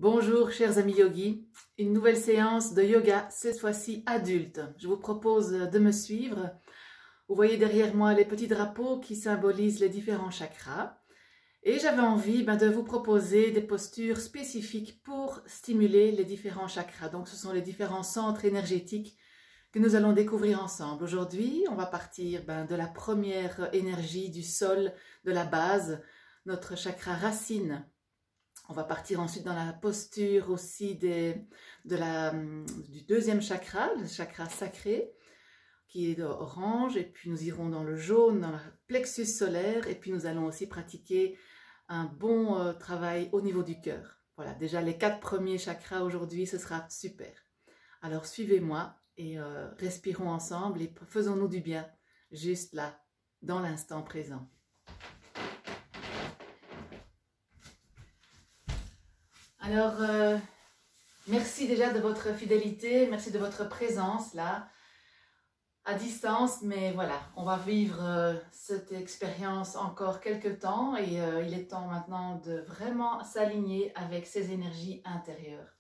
Bonjour chers amis yogis, une nouvelle séance de yoga, cette fois-ci adulte. Je vous propose de me suivre. Vous voyez derrière moi les petits drapeaux qui symbolisent les différents chakras. Et j'avais envie de vous proposer des postures spécifiques pour stimuler les différents chakras. Donc ce sont les différents centres énergétiques que nous allons découvrir ensemble. Aujourd'hui, on va partir de la première énergie du sol, de la base, notre chakra racine. On va partir ensuite dans la posture aussi du deuxième chakra, le chakra sacré, qui est orange, et puis nous irons dans le jaune, dans le plexus solaire, et puis nous allons aussi pratiquer un bon travail au niveau du cœur. Voilà, déjà les 4 premiers chakras aujourd'hui, ce sera super. Alors suivez-moi et respirons ensemble et faisons-nous du bien, juste là, dans l'instant présent. Alors, merci déjà de votre fidélité, merci de votre présence là, à distance, mais voilà, on va vivre cette expérience encore quelques temps et il est temps maintenant de vraiment s'aligner avec ces énergies intérieures.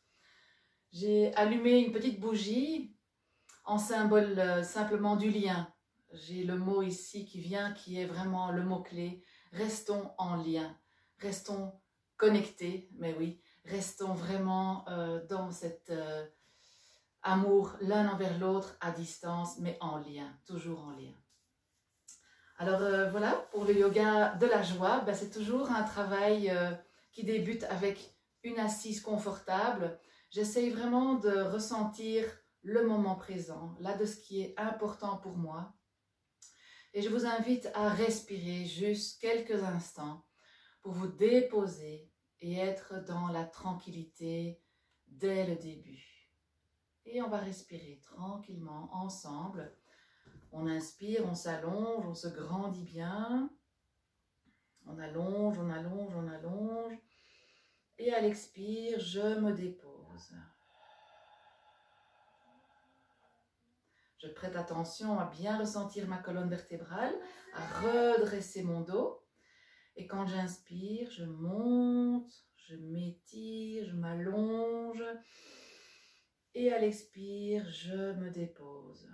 J'ai allumé une petite bougie en symbole simplement du lien. J'ai le mot ici qui vient, qui est vraiment le mot-clé. Restons en lien, restons connectés, mais oui. Restons vraiment dans cet amour l'un envers l'autre à distance, mais en lien, toujours en lien. Alors voilà, pour le yoga de la joie, c'est toujours un travail qui débute avec une assise confortable. J'essaye vraiment de ressentir le moment présent, là de ce qui est important pour moi. Et je vous invite à respirer juste quelques instants pour vous déposer et être dans la tranquillité dès le début. Et on va respirer tranquillement ensemble. On inspire, on s'allonge, on se grandit bien. On allonge, on allonge, on allonge. Et à l'expire, je me dépose. Je prête attention à bien ressentir ma colonne vertébrale, à redresser mon dos. Et quand j'inspire, je monte, je m'étire, je m'allonge. Et à l'expire, je me dépose.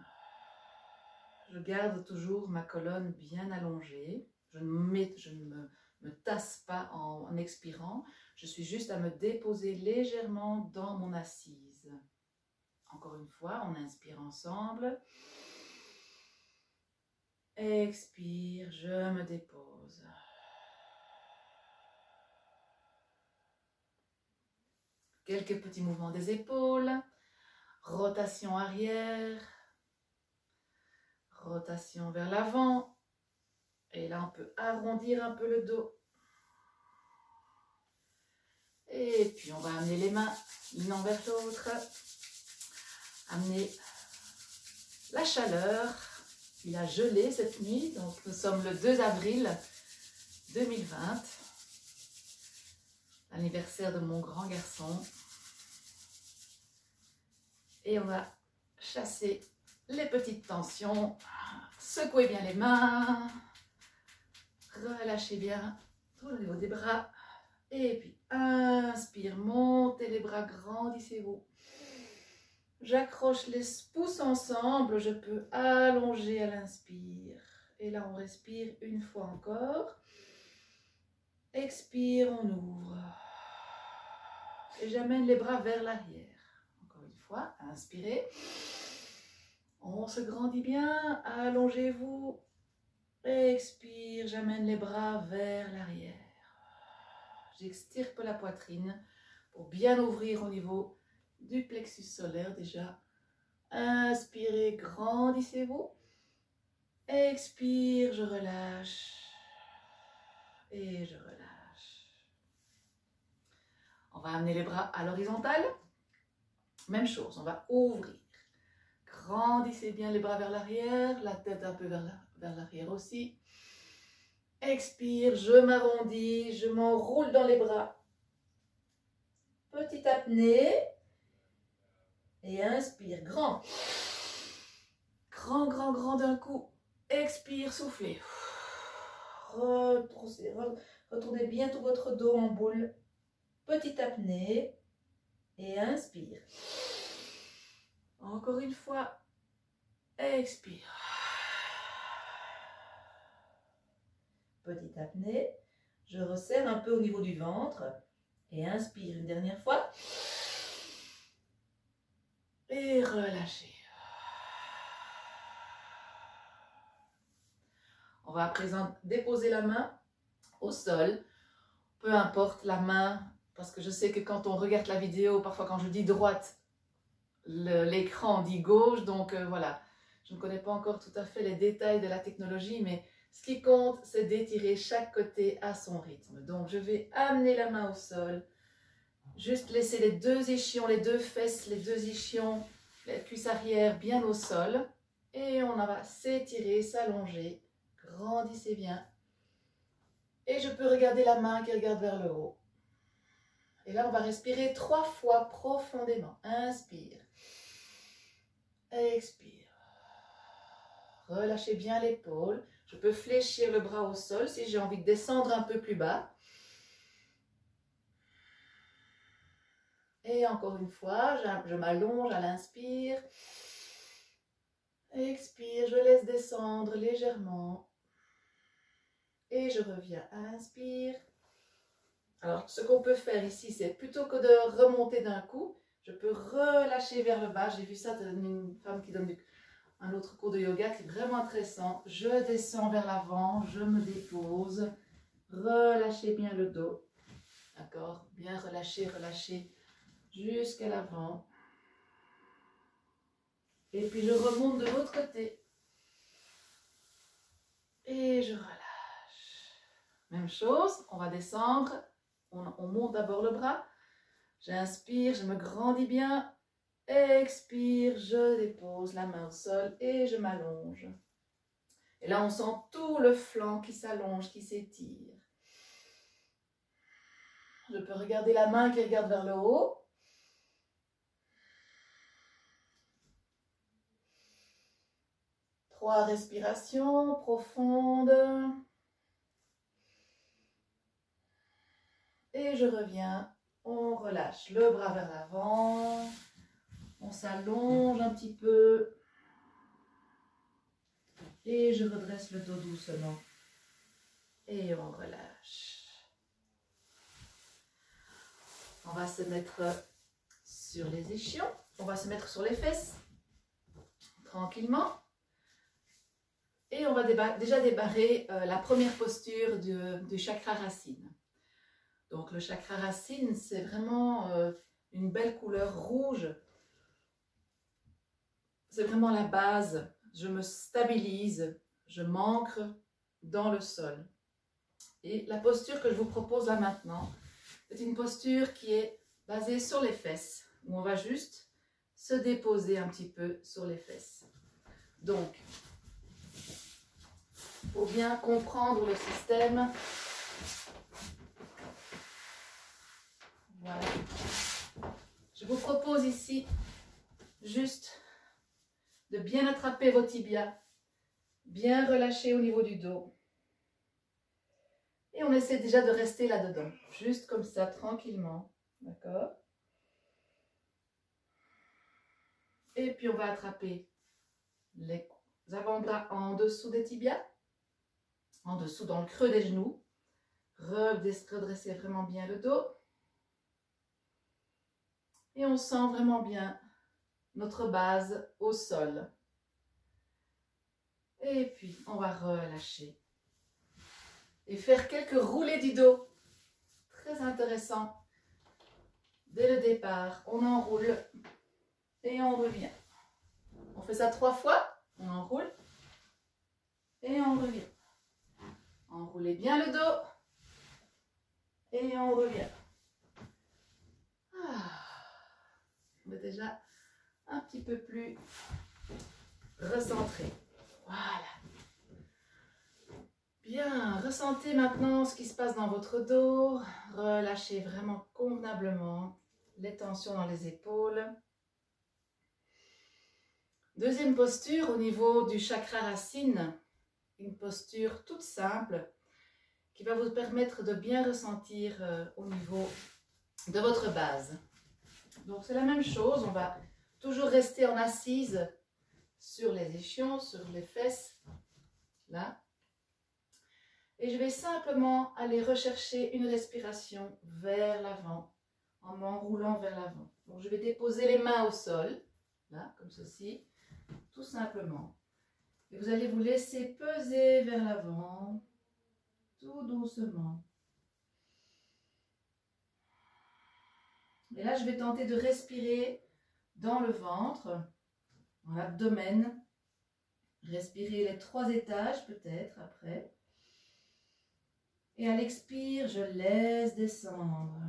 Je garde toujours ma colonne bien allongée. Je ne me tasse pas en expirant. Je suis juste à me déposer légèrement dans mon assise. Encore une fois, on inspire ensemble. Expire, je me dépose. Quelques petits mouvements des épaules, rotation arrière, rotation vers l'avant. Et là, on peut arrondir un peu le dos. Et puis, on va amener les mains l'une envers l'autre. Amener la chaleur. Il a gelé cette nuit, donc nous sommes le 2 avril 2020. L'anniversaire de mon grand garçon. Et on va chasser les petites tensions. Secouez bien les mains. Relâchez bien tout le niveau des bras. Et puis inspire, montez les bras, grandissez-vous. J'accroche les pouces ensemble, je peux allonger à l'inspire. Et là on respire une fois encore. Expire, on ouvre. Et j'amène les bras vers l'arrière. Encore une fois, inspirez. On se grandit bien, allongez-vous. Expire, j'amène les bras vers l'arrière. J'extirpe la poitrine pour bien ouvrir au niveau du plexus solaire déjà. Inspirez, grandissez-vous. Expire, je relâche. Et je relâche. On va amener les bras à l'horizontale. Même chose, on va ouvrir. Grandissez bien les bras vers l'arrière, la tête un peu vers l'arrière aussi. Expire, je m'arrondis, je m'enroule dans les bras. Petite apnée. Et inspire, grand. Grand, grand, grand d'un coup. Expire, soufflez. Retournez bien tout votre dos en boule. Petite apnée. Et inspire. Encore une fois. Expire. Petite apnée. Je resserre un peu au niveau du ventre. Et inspire une dernière fois. Et relâchez. On va à présent déposer la main au sol. Peu importe la main, parce que je sais que quand on regarde la vidéo, parfois quand je dis droite, l'écran dit gauche. Donc voilà, je ne connais pas encore tout à fait les détails de la technologie, mais ce qui compte, c'est d'étirer chaque côté à son rythme. Donc je vais amener la main au sol. Juste laisser les deux ischions, les deux fesses, les deux ischions, la cuisse arrière bien au sol. Et on va s'étirer, s'allonger. Grandissez bien. Et je peux regarder la main qui regarde vers le haut. Et là, on va respirer 3 fois profondément. Inspire. Expire. Relâchez bien l'épaule. Je peux fléchir le bras au sol si j'ai envie de descendre un peu plus bas. Et encore une fois, je m'allonge à l'inspire. Expire, je laisse descendre légèrement. Et je reviens à l'inspire. Alors, ce qu'on peut faire ici, c'est plutôt que de remonter d'un coup, je peux relâcher vers le bas. J'ai vu ça d'une femme qui donne un autre cours de yoga qui est vraiment intéressant. Je descends vers l'avant, je me dépose. Relâchez bien le dos. D'accord? Bien relâcher, relâcher jusqu'à l'avant. Et puis je remonte de l'autre côté. Et je relâche. Même chose, on va descendre. On monte d'abord le bras. J'inspire, je me grandis bien. Expire, je dépose la main au sol et je m'allonge. Et là, on sent tout le flanc qui s'allonge, qui s'étire. Je peux regarder la main qui regarde vers le haut. Trois respirations profondes. Et je reviens. On relâche le bras vers l'avant. On s'allonge un petit peu. Et je redresse le dos doucement. Et on relâche. On va se mettre sur les ischions. On va se mettre sur les fesses. Tranquillement. Et on va déjà débarrer la première posture du chakra racine. Donc le chakra racine, c'est vraiment une belle couleur rouge. C'est vraiment la base. Je me stabilise, je m'ancre dans le sol. Et la posture que je vous propose là maintenant, c'est une posture qui est basée sur les fesses, où on va juste se déposer un petit peu sur les fesses. Donc, pour bien comprendre le système, voilà. Je vous propose ici juste de bien attraper vos tibias, bien relâcher au niveau du dos. Et on essaie déjà de rester là-dedans, juste comme ça, tranquillement, d'accord? Et puis on va attraper les avant-bras en dessous des tibias, en dessous dans le creux des genoux. Redresser vraiment bien le dos. Et on sent vraiment bien notre base au sol. Et puis, on va relâcher. Et faire quelques roulés du dos. Très intéressant. Dès le départ, on enroule et on revient. On fait ça 3 fois. On enroule et on revient. Enroulez bien le dos et on revient. On est déjà un petit peu plus recentré. Voilà. Bien, ressentez maintenant ce qui se passe dans votre dos. Relâchez vraiment convenablement les tensions dans les épaules. Deuxième posture au niveau du chakra racine. Une posture toute simple qui va vous permettre de bien ressentir au niveau de votre base. Donc c'est la même chose, on va toujours rester en assise sur les ischions, sur les fesses, là. Et je vais simplement aller rechercher une respiration vers l'avant, en m'enroulant vers l'avant. Donc je vais déposer les mains au sol, là, comme ceci, tout simplement. Et vous allez vous laisser peser vers l'avant, tout doucement. Et là, je vais tenter de respirer dans le ventre, dans l'abdomen. Respirer les 3 étages peut-être après. Et à l'expire, je laisse descendre.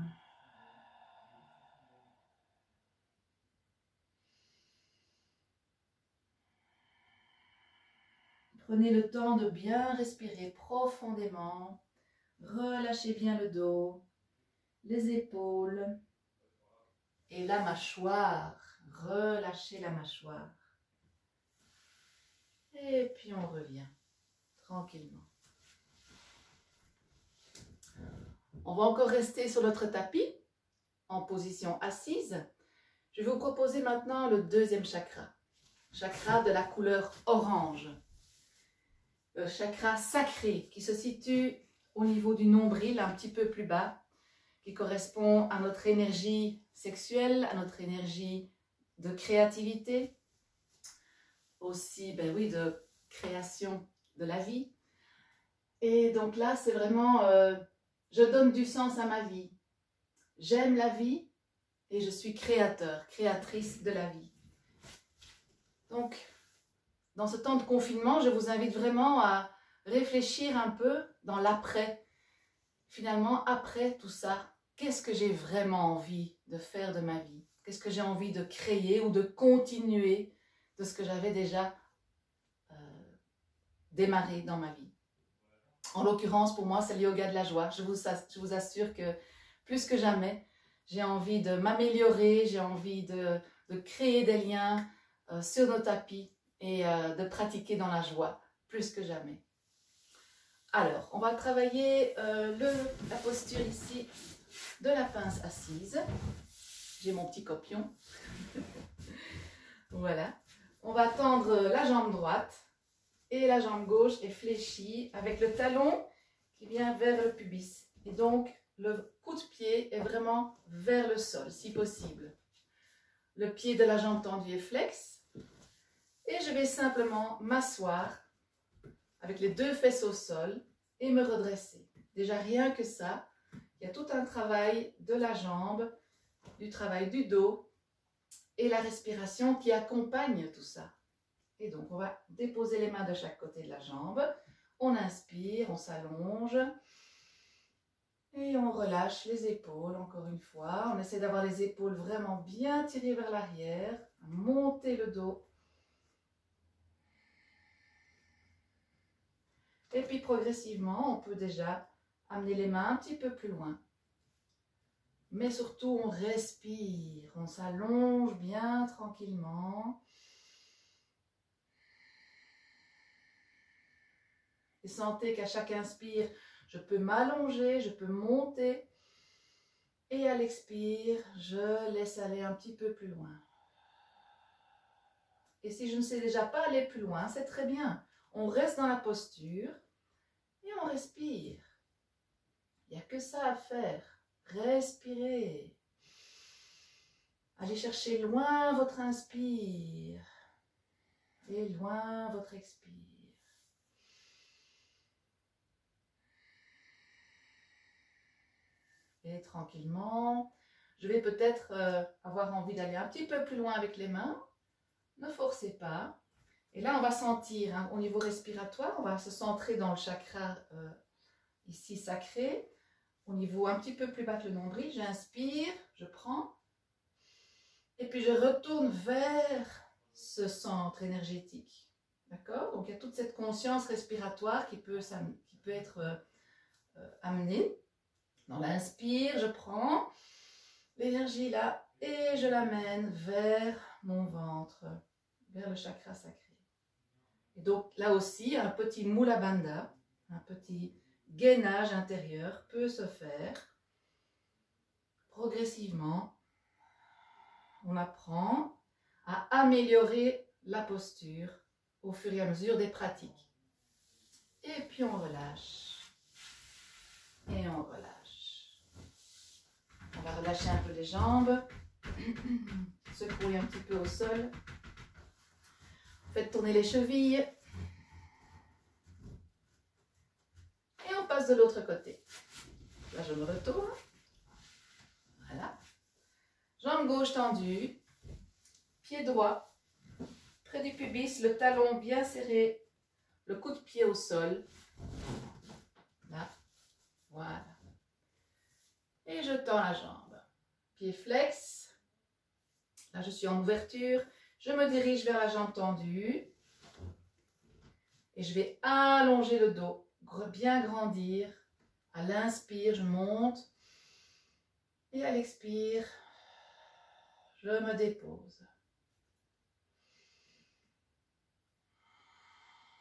Prenez le temps de bien respirer profondément. Relâchez bien le dos, les épaules et la mâchoire. Relâchez la mâchoire. Et puis on revient tranquillement. On va encore rester sur notre tapis en position assise. Je vais vous proposer maintenant le deuxième chakra. Chakra de la couleur orange. Le chakra sacré qui se situe au niveau du nombril, un petit peu plus bas, qui correspond à notre énergie sexuelle, à notre énergie de créativité, aussi ben oui, de création de la vie. Et donc là, c'est vraiment, je donne du sens à ma vie. J'aime la vie et je suis créateur, créatrice de la vie. Donc, dans ce temps de confinement, je vous invite vraiment à réfléchir un peu dans l'après. Finalement, après tout ça, qu'est-ce que j'ai vraiment envie de faire de ma vie? Qu'est-ce que j'ai envie de créer ou de continuer de ce que j'avais déjà démarré dans ma vie? En l'occurrence, pour moi, c'est le yoga de la joie. Je vous assure que plus que jamais, j'ai envie de m'améliorer, j'ai envie de créer des liens sur nos tapis et de pratiquer dans la joie, plus que jamais. Alors, on va travailler la posture ici de la pince assise. J'ai mon petit copion. Voilà. On va tendre la jambe droite et la jambe gauche est fléchie avec le talon qui vient vers le pubis. Et donc, le coup de pied est vraiment vers le sol, si possible. Le pied de la jambe tendue est flex. Et je vais simplement m'asseoir avec les 2 fesses au sol et me redresser. Déjà, rien que ça, il y a tout un travail de la jambe, du travail du dos et la respiration qui accompagne tout ça. Et donc, on va déposer les mains de chaque côté de la jambe. On inspire, on s'allonge. Et on relâche les épaules, encore une fois. On essaie d'avoir les épaules vraiment bien tirées vers l'arrière. Monter le dos. Et puis, progressivement, on peut déjà amener les mains un petit peu plus loin. Mais surtout, on respire. On s'allonge bien tranquillement. Et sentez qu'à chaque inspire, je peux m'allonger, je peux monter. Et à l'expire, je laisse aller un petit peu plus loin. Et si je ne sais déjà pas aller plus loin, c'est très bien. On reste dans la posture et on respire. Il n'y a que ça à faire. Respirez. Allez chercher loin votre inspire et loin votre expire. Et tranquillement, je vais peut-être avoir envie d'aller un petit peu plus loin avec les mains. Ne forcez pas. Et là, on va sentir, hein, au niveau respiratoire, on va se centrer dans le chakra ici sacré. Au niveau un petit peu plus bas que le nombril, j'inspire, je prends. Et puis je retourne vers ce centre énergétique. D'accord? Donc il y a toute cette conscience respiratoire qui peut être amenée. Dans l'inspire, je prends l'énergie là et je l'amène vers mon ventre, vers le chakra sacré. Et donc là aussi, un petit Mula Bandha, un petit gainage intérieur peut se faire progressivement. on apprend à améliorer la posture au fur et à mesure des pratiques. Et puis on relâche. Et on relâche. On va relâcher un peu les jambes. Secouer un petit peu au sol. Faites tourner les chevilles. Et on passe de l'autre côté. Là, je me retourne. Voilà. Jambe gauche tendue. Pied droit. Près du pubis, le talon bien serré. Le coup de pied au sol. Là. Voilà. Et je tends la jambe. Pied flex. Là, je suis en ouverture. Je me dirige vers la jambe tendue. Et je vais allonger le dos. Bien grandir. À l'inspire, je monte. Et à l'expire, je me dépose.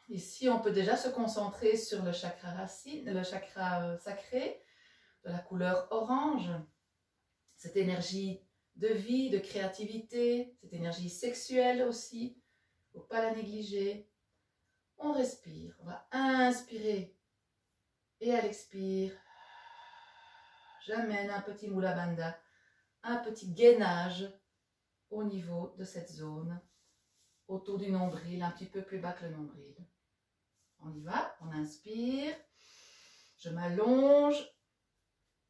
Ici, on peut déjà se concentrer sur le chakra racine, le chakra sacré, de la couleur orange. Cette énergie de vie, de créativité, cette énergie sexuelle aussi. Il ne faut pas la négliger. On respire, on va inspirer. Et à l'expire, j'amène un petit Mula Bandha, un petit gainage au niveau de cette zone, autour du nombril, un petit peu plus bas que le nombril. On y va, on inspire, je m'allonge,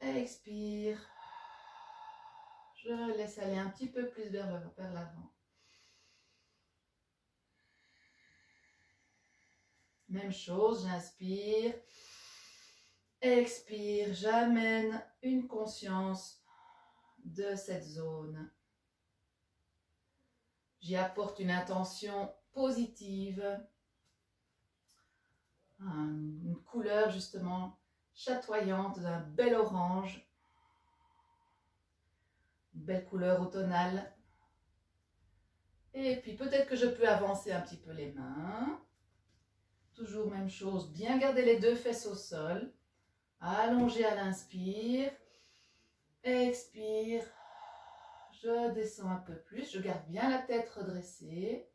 expire, je laisse aller un petit peu plus vers l'avant. Même chose, j'inspire, expire, j'amène une conscience de cette zone. J'y apporte une intention positive, une couleur justement chatoyante d'un bel orange, une belle couleur automnale. Et puis peut-être que je peux avancer un petit peu les mains. Toujours même chose, bien garder les deux fesses au sol. Allonger à l'inspire. Expire. Je descends un peu plus. Je garde bien la tête redressée.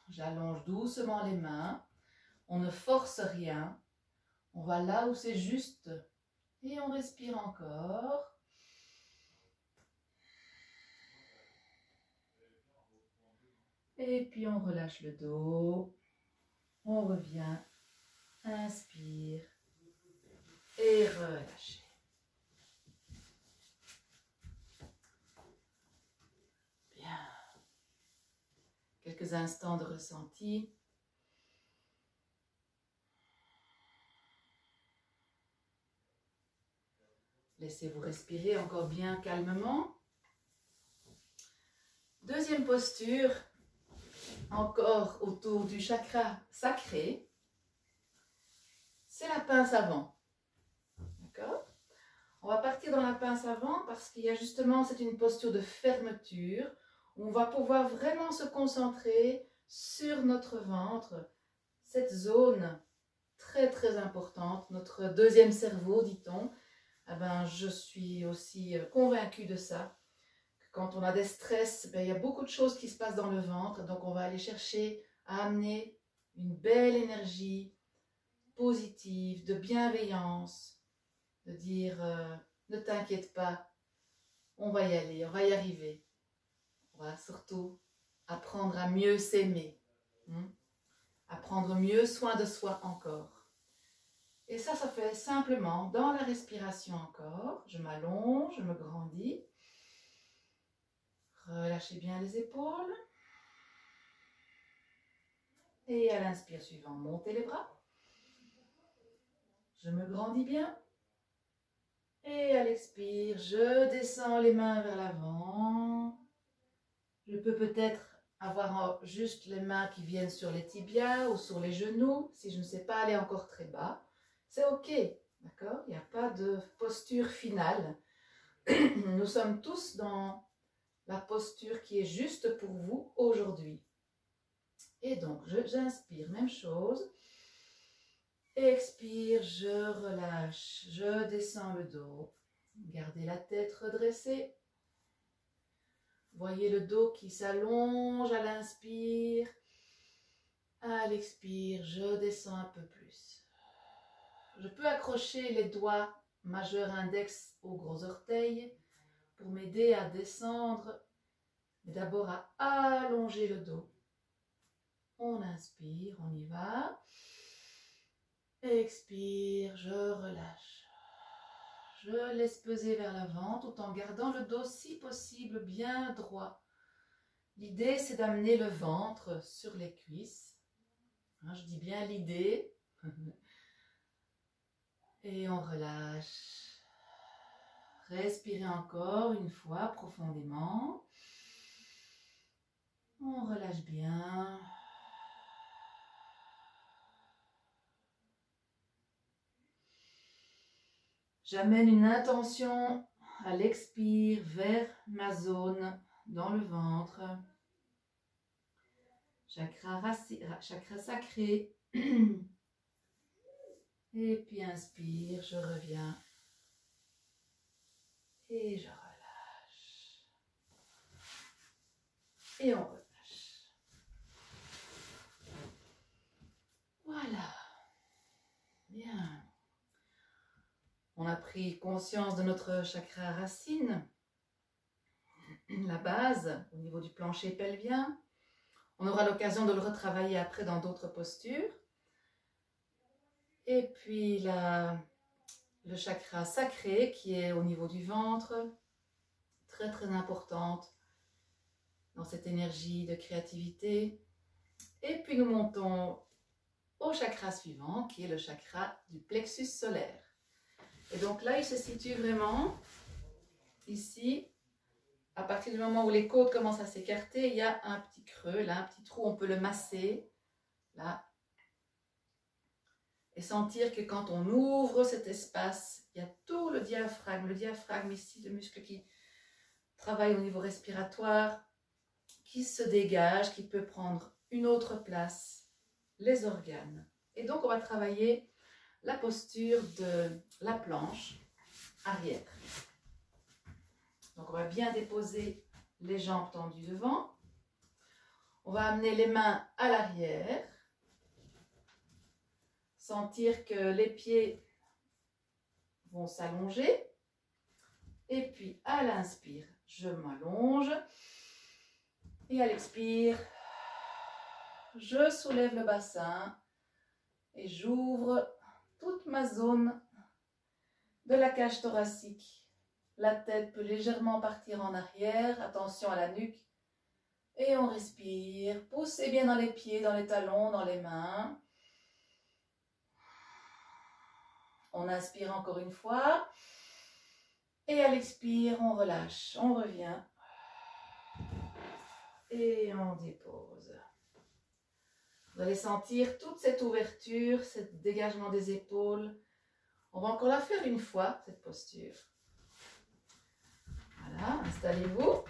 J'allonge doucement les mains. On ne force rien. On va là où c'est juste. Et on respire encore. Et puis on relâche le dos. On revient. Inspire. Et relâchez. Bien. Quelques instants de ressenti. Laissez-vous respirer encore bien calmement. Deuxième posture, encore autour du chakra sacré, c'est la pince avant. D'accord? On va partir dans la pince avant parce qu'il y a justement, c'est une posture de fermeture où on va pouvoir vraiment se concentrer sur notre ventre, cette zone très très importante, notre deuxième cerveau, dit-on. Eh ben, je suis aussi convaincue de ça. Quand on a des stress, il y a beaucoup de choses qui se passent dans le ventre. Donc, on va aller chercher à amener une belle énergie positive, de bienveillance, de dire ne t'inquiète pas, on va y aller, on va y arriver. On va surtout apprendre à mieux s'aimer, à prendre mieux soin de soi encore. Et ça fait simplement dans la respiration encore. Je m'allonge, je me grandis. Relâchez bien les épaules. Et à l'inspire suivant, montez les bras. Je me grandis bien. Et à l'expire, je descends les mains vers l'avant. Je peux peut-être avoir juste les mains qui viennent sur les tibias ou sur les genoux. Si je ne sais pas aller encore très bas, c'est ok. D'accord? Il n'y a pas de posture finale. Nous sommes tous dans la posture qui est juste pour vous aujourd'hui. Et donc, j'inspire, même chose. Expire, je relâche, je descends le dos. Gardez la tête redressée. Voyez le dos qui s'allonge à l'inspire. À l'expire, je descends un peu plus. Je peux accrocher les doigts majeur index aux gros orteils pour m'aider à descendre, mais d'abord à allonger le dos. On inspire, on y va. Expire, je relâche. Je laisse peser vers l'avant tout en gardant le dos si possible bien droit. L'idée, c'est d'amener le ventre sur les cuisses. Je dis bien l'idée. Et on relâche. Respirez encore une fois profondément. On relâche bien. J'amène une intention à l'expire vers ma zone dans le ventre. Chakra sacré. Et puis inspire, je reviens. Et je relâche. Et on relâche. Voilà. Bien. On a pris conscience de notre chakra racine, la base au niveau du plancher pelvien. On aura l'occasion de le retravailler après dans d'autres postures. Et puis le chakra sacré qui est au niveau du ventre, très très importante dans cette énergie de créativité. Et puis nous montons au chakra suivant qui est le chakra du plexus solaire. Et donc là, il se situe vraiment ici. À partir du moment où les côtes commencent à s'écarter, il y a un petit creux, là, un petit trou, on peut le masser, là. Et sentir que quand on ouvre cet espace, il y a tout le diaphragme ici, le muscle qui travaille au niveau respiratoire, qui se dégage, qui peut prendre une autre place, les organes. Et donc, on va travailler la posture de la planche arrière. Donc, on va bien déposer les jambes tendues devant. On va amener les mains à l'arrière. Sentir que les pieds vont s'allonger. Et puis, à l'inspire, je m'allonge. Et à l'expire, je soulève le bassin et j'ouvre toute ma zone de la cage thoracique. La tête peut légèrement partir en arrière, attention à la nuque. Et on respire, poussez bien dans les pieds, dans les talons, dans les mains. On inspire encore une fois. Et à l'expire, on relâche, on revient. Et on dépose. Vous allez sentir toute cette ouverture, ce dégagement des épaules. On va encore la faire une fois, cette posture. Voilà, installez-vous.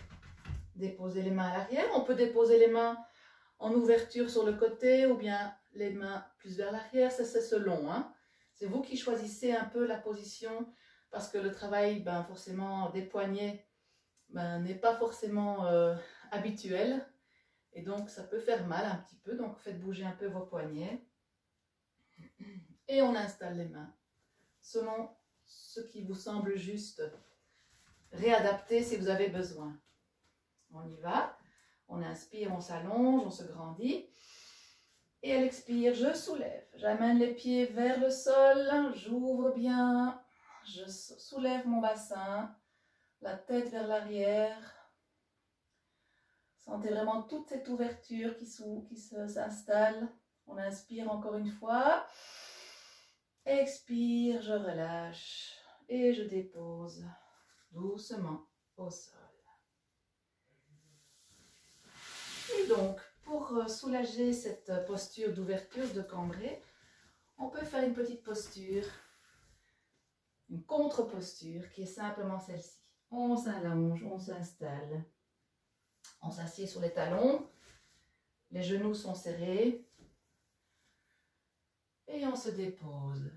Déposez les mains à l'arrière. On peut déposer les mains en ouverture sur le côté ou bien les mains plus vers l'arrière. C'est selon. C'est vous qui choisissez un peu la position parce que le travail, forcément, des poignets n'est pas forcément habituel. Et donc, ça peut faire mal un petit peu. Donc, faites bouger un peu vos poignets. Et on installe les mains selon ce qui vous semble juste. Réadapter si vous avez besoin. On y va. On inspire, on s'allonge, on se grandit. Et à l'expire, je soulève. J'amène les pieds vers le sol. J'ouvre bien. Je soulève mon bassin. La tête vers l'arrière. Sentez vraiment toute cette ouverture qui s'installe. On inspire encore une fois. Expire, je relâche. Et je dépose doucement au sol. Et donc, pour soulager cette posture d'ouverture, de cambré, on peut faire une petite posture, une contre-posture qui est simplement celle-ci. On s'allonge, on s'installe, on s'assied sur les talons, les genoux sont serrés et on se dépose.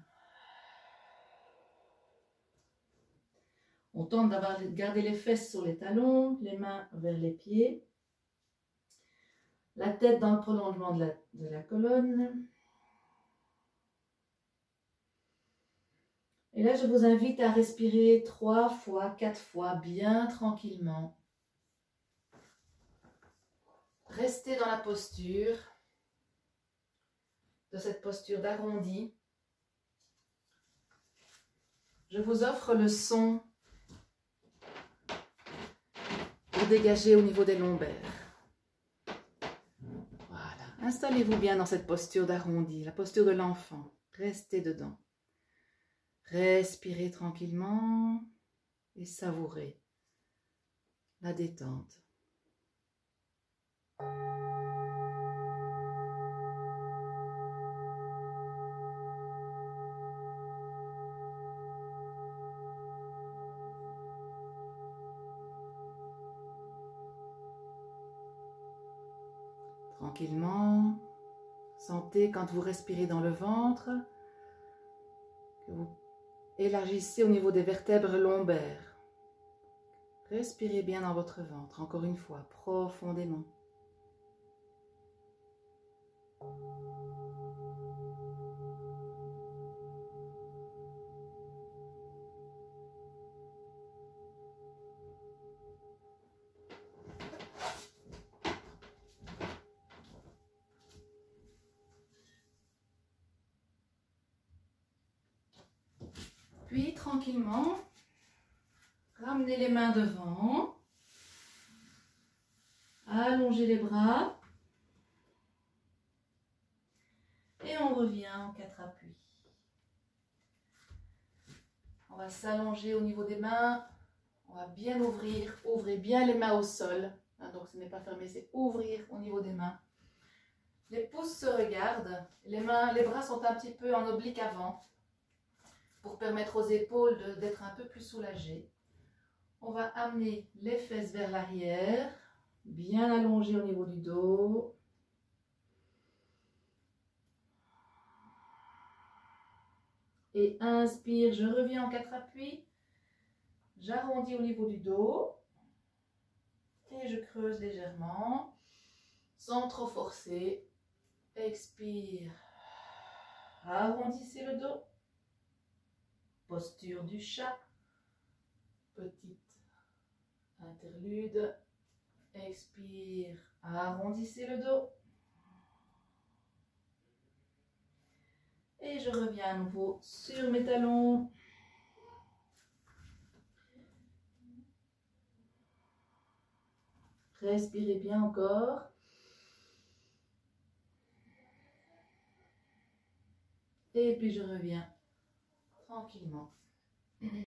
On tente de garder les fesses sur les talons, les mains vers les pieds. La tête dans le prolongement de la colonne. Et là, je vous invite à respirer 3 fois, 4 fois, bien tranquillement. Restez dans la posture, de cette posture d'arrondi. Je vous offre le son pour dégager au niveau des lombaires. Voilà. Installez-vous bien dans cette posture d'arrondi, la posture de l'enfant. Restez dedans. Respirez tranquillement et savourez la détente. Tranquillement, sentez quand vous respirez dans le ventre que vous élargissez au niveau des vertèbres lombaires. Respirez bien dans votre ventre, encore une fois, profondément. Puis, tranquillement, ramenez les mains devant, allongez les bras et on revient en 4 appuis. On va s'allonger au niveau des mains, on va bien ouvrir, ouvrez bien les mains au sol, donc ce n'est pas fermé, c'est ouvrir au niveau des mains. Les pouces se regardent, les bras sont un petit peu en oblique avant pour permettre aux épaules d'être un peu plus soulagées. On va amener les fesses vers l'arrière, bien allongées au niveau du dos. Et inspire, je reviens en 4 appuis. J'arrondis au niveau du dos. Et je creuse légèrement, sans trop forcer. Expire. Arrondissez le dos. Posture du chat. Petite interlude. Expire. Arrondissez le dos. Et je reviens à nouveau sur mes talons. Respirez bien encore. Et puis je reviens tranquillement.